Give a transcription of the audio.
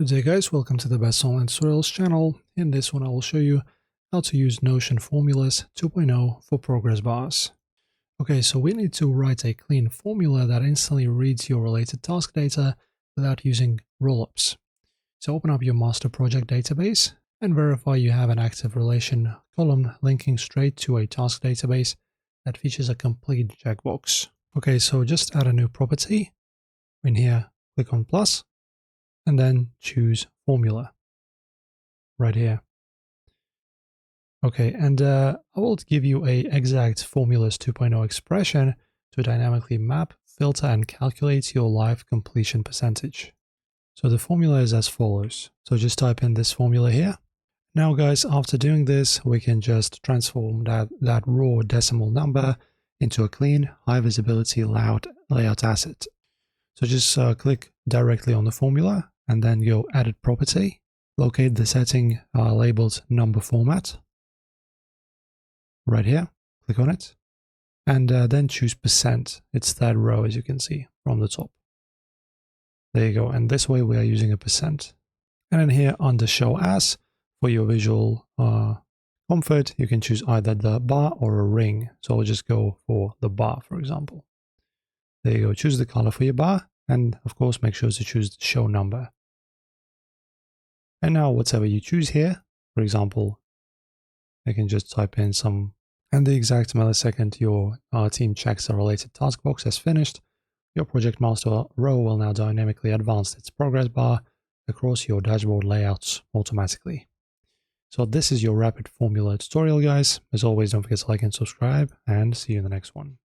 Good day guys, welcome to the Best Online Tutorials channel. In this one I will show you how to use Notion Formulas 2.0 for progress bars. Okay, so we need to write a clean formula that instantly reads your related task data without using rollups. So open up your master project database and verify you have an active relation column linking straight to a task database that features a complete checkbox. Okay, so just add a new property. In here, click on plus, and then choose formula right here. Okay, and I will give you a exact formulas 2.0 expression to dynamically map, filter, and calculate your live completion percentage. So the formula is as follows. So just type in this formula here. Now guys, after doing this, we can just transform that raw decimal number into a clean, high visibility layout asset. So just click directly on the formula and then go Edit Property, locate the setting labeled Number Format right here, click on it, and then choose percent. It's that row, as you can see from the top. There you go, and this way we are using a percent. And then here under Show As, for your visual comfort, you can choose either the bar or a ring. So I'll just go for the bar, for example. There you go, choose the color for your bar, and of course make sure to choose the show number. And now whatever you choose here, for example, I can just type in some, and the exact millisecond your team checks the related task box as finished, your project master row will now dynamically advance its progress bar across your dashboard layouts automatically. So this is your rapid formula tutorial, guys. As always, don't forget to like and subscribe, and see you in the next one.